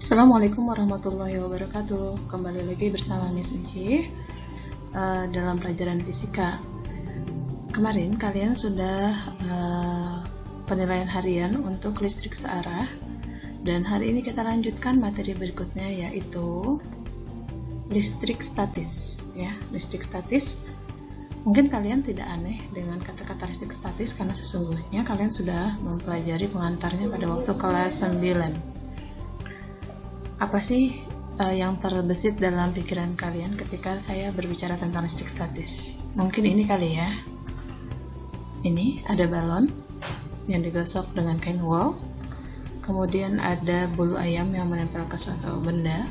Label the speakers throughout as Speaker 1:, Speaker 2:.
Speaker 1: Assalamualaikum warahmatullahi wabarakatuh. Kembali lagi bersama Miss Enci dalam pelajaran fisika. Kemarin kalian sudah penilaian harian untuk listrik searah, dan hari ini kita lanjutkan materi berikutnya, yaitu listrik statis. Ya, listrik statis. Mungkin kalian tidak aneh dengan kata-kata listrik statis karena sesungguhnya kalian sudah mempelajari pengantarnya pada waktu kelas 9. Apa sih yang terbesit dalam pikiran kalian ketika saya berbicara tentang listrik statis? Mungkin ini kali ya. Ini ada balon yang digosok dengan kain wol. Kemudian ada bulu ayam yang menempel ke suatu benda.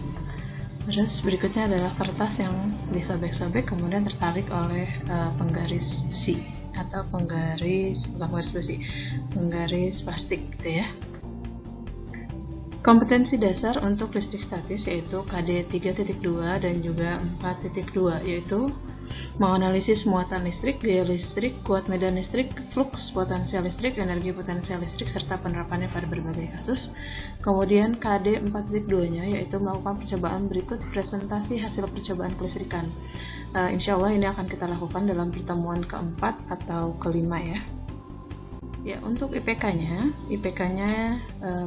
Speaker 1: Terus berikutnya adalah kertas yang disobek-sobek kemudian tertarik oleh penggaris besi atau penggaris plastik gitu ya. Kompetensi dasar untuk listrik statis yaitu KD 3.2 dan juga 4.2, yaitu menganalisis muatan listrik, gaya listrik, kuat medan listrik, fluks potensial listrik, energi potensial listrik, serta penerapannya pada berbagai kasus. Kemudian KD 4.2-nya yaitu melakukan percobaan berikut presentasi hasil percobaan kelistrikan. Insya Allah ini akan kita lakukan dalam pertemuan keempat atau kelima ya. Ya, untuk IPK-nya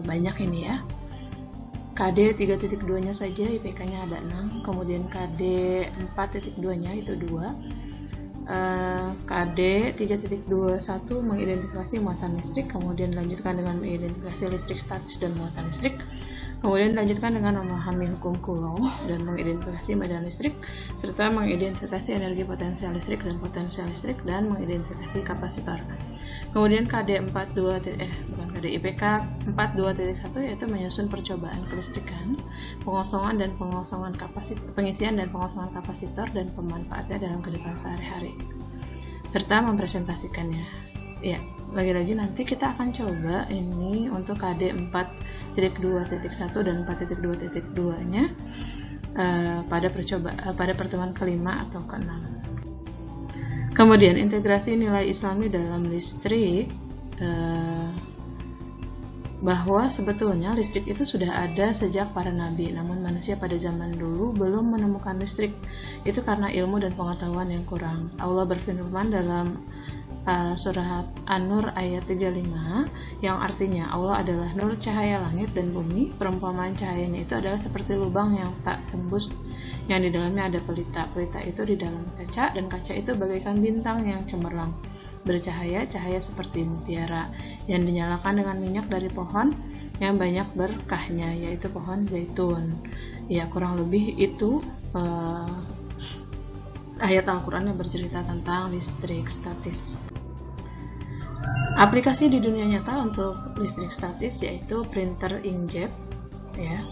Speaker 1: banyak ini ya. KD 3.2-nya saja IPK-nya ada 6, kemudian KD 4.2-nya itu 2, KD 3.21 mengidentifikasi muatan listrik, kemudian dilanjutkan dengan mengidentifikasi listrik statis dan muatan listrik, kemudian dilanjutkan dengan memahami hukum Coulomb dan mengidentifikasi medan listrik, serta mengidentifikasi energi potensial listrik dan potensial listrik, dan mengidentifikasi kapasitor. Kemudian KD 42.1 yaitu menyusun percobaan kelistrikan, pengisian dan pengosongan kapasitor dan pemanfaatnya dalam kehidupan sehari-hari, serta mempresentasikannya. Ya, lagi-lagi nanti kita akan coba ini untuk KD 4.2.1 dan 4.2.2-nya pada pertemuan kelima atau keenam. Kemudian integrasi nilai Islami dalam listrik, bahwa sebetulnya listrik itu sudah ada sejak para nabi, namun manusia pada zaman dulu belum menemukan listrik. Itu karena ilmu dan pengetahuan yang kurang. Allah berfirman dalam surat An-Nur ayat 35, yang artinya Allah adalah nur cahaya langit dan bumi. Perumpamaan cahayanya itu adalah seperti lubang yang tak tembus, yang di dalamnya ada pelita. Pelita itu di dalam kaca, dan kaca itu bagaikan bintang yang cemerlang, bercahaya, cahaya seperti mutiara, yang dinyalakan dengan minyak dari pohon yang banyak berkahnya, yaitu pohon zaitun. Ya, kurang lebih itu ayat Al-Quran yang bercerita tentang listrik statis. Aplikasi di dunia nyata untuk listrik statis yaitu printer inkjet, ya,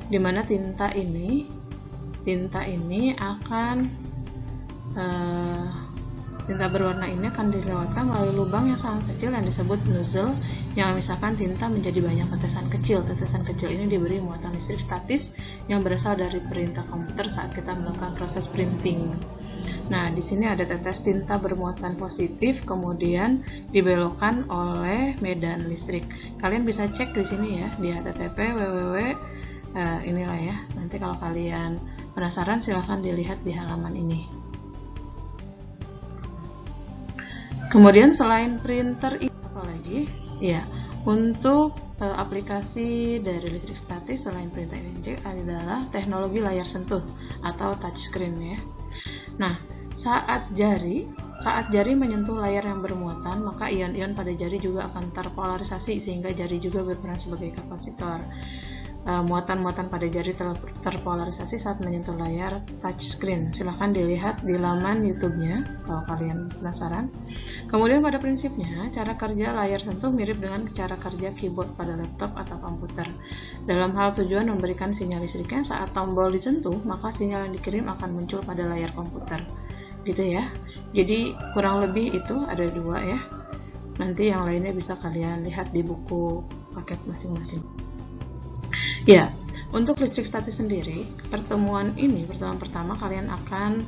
Speaker 1: dimana tinta ini akan tinta berwarna ini akan dilewatkan melalui lubang yang sangat kecil yang disebut nozzle, yang memisahkan tinta menjadi banyak tetesan kecil. Tetesan kecil ini diberi muatan listrik statis yang berasal dari perintah komputer saat kita melakukan proses printing. Nah, di sini ada tetes tinta bermuatan positif, kemudian dibelokkan oleh medan listrik. Kalian bisa cek di sini ya, di http www inilah ya. Nanti kalau kalian penasaran silahkan dilihat di halaman ini. Kemudian selain printer ini apa lagi? Ya, untuk aplikasi dari listrik statis selain printer inkjet adalah teknologi layar sentuh atau touchscreen ya. Nah, saat jari menyentuh layar yang bermuatan, maka ion-ion pada jari juga akan terpolarisasi sehingga jari juga berperan sebagai kapasitor. Muatan-muatan pada jari terpolarisasi saat menyentuh layar touchscreen. Silahkan dilihat di laman YouTube-nya kalau kalian penasaran. Kemudian pada prinsipnya, cara kerja layar sentuh mirip dengan cara kerja keyboard pada laptop atau komputer. Dalam hal tujuan memberikan sinyal listriknya, saat tombol disentuh, maka sinyal yang dikirim akan muncul pada layar komputer. Gitu ya. Jadi kurang lebih itu ada 2 ya. Nanti yang lainnya bisa kalian lihat di buku paket masing-masing. Ya, untuk listrik statis sendiri, pertemuan pertama kalian akan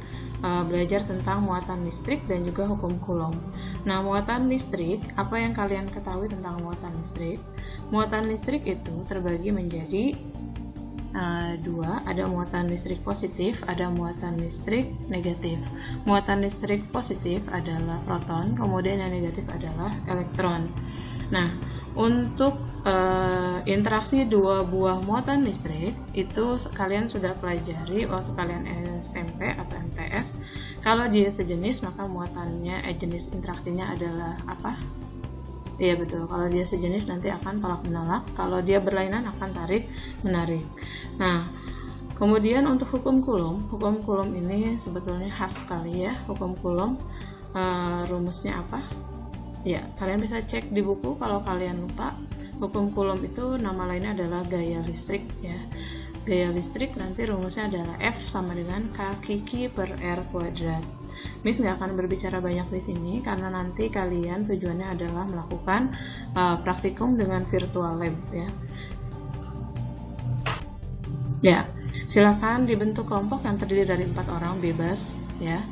Speaker 1: belajar tentang muatan listrik dan juga hukum Coulomb. Nah, muatan listrik, apa yang kalian ketahui tentang muatan listrik? Muatan listrik itu terbagi menjadi dua, ada muatan listrik positif, ada muatan listrik negatif. Muatan listrik positif adalah proton, kemudian yang negatif adalah elektron. Nah, untuk interaksi dua buah muatan listrik itu kalian sudah pelajari waktu kalian SMP atau MTS. Kalau dia sejenis, maka muatannya jenis interaksinya adalah apa? Iya betul, kalau dia sejenis nanti akan tolak menolak, kalau dia berlainan akan tarik menarik. Nah, kemudian untuk hukum Coulomb ini sebetulnya khas sekali ya. Hukum Coulomb rumusnya apa? Ya, kalian bisa cek di buku kalau kalian lupa. Hukum Coulomb itu nama lainnya adalah gaya listrik ya. Gaya listrik nanti rumusnya adalah F sama dengan K per R kuadrat. Miss nggak akan berbicara banyak di sini karena nanti kalian tujuannya adalah melakukan praktikum dengan virtual lab ya. Ya, silakan dibentuk kelompok yang terdiri dari 4 orang bebas ya.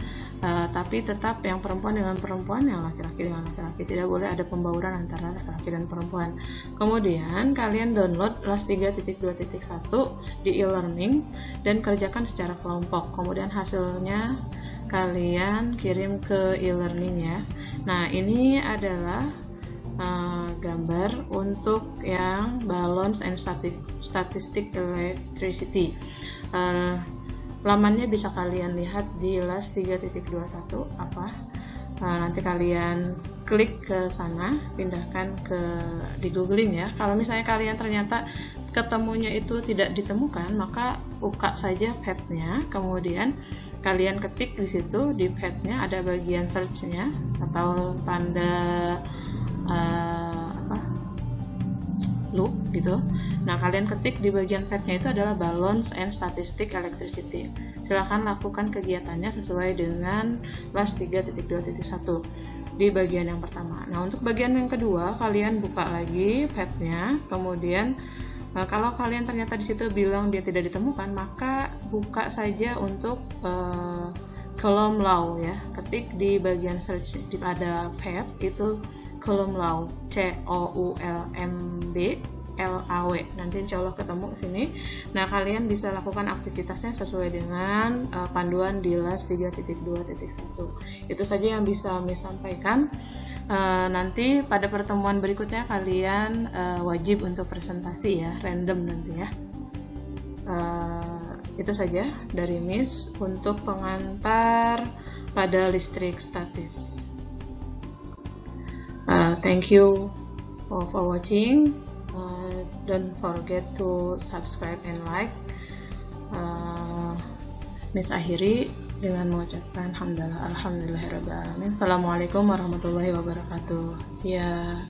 Speaker 1: Tapi tetap yang perempuan dengan perempuan, yang laki-laki dengan laki-laki, tidak boleh ada pembauran antara laki-laki dan perempuan. Kemudian kalian download LAS 3.2.1 di e-learning dan kerjakan secara kelompok. Kemudian hasilnya kalian kirim ke e-learning ya. Nah, ini adalah gambar untuk yang balance and statistic electricity. Lamannya bisa kalian lihat di LAS 3.21 apa. Nanti kalian klik ke sana, pindahkan di googling ya. Kalau misalnya kalian ternyata ketemunya itu tidak ditemukan, maka buka saja pad-nya, kemudian kalian ketik di situ, di pad-nya ada bagian search-nya atau tanda loop gitu. Nah, kalian ketik di bagian pad-nya itu adalah balance and statistic electricity. Silakan lakukan kegiatannya sesuai dengan LAS 3.2.1 di bagian yang pertama. Nah, untuk bagian yang kedua, kalian buka lagi pad-nya, kemudian kalau kalian ternyata di situ bilang dia tidak ditemukan, maka buka saja untuk Coulomb law ya. Ketik di bagian search pada pad itu Coulomb law, COULMB LAW. Nanti insya Allah ketemu sini. Nah, kalian bisa lakukan aktivitasnya sesuai dengan panduan di LAS 3.2.1. Itu saja yang bisa Miss sampaikan. Nanti pada pertemuan berikutnya kalian wajib untuk presentasi ya, random nanti ya. Itu saja dari Miss untuk pengantar pada listrik statis. Thank you for watching. Don't forget to subscribe and like. Miss akhiri dengan mengucapkan alhamdulillahirabbil alamin. Assalamualaikum warahmatullahi wabarakatuh. See ya.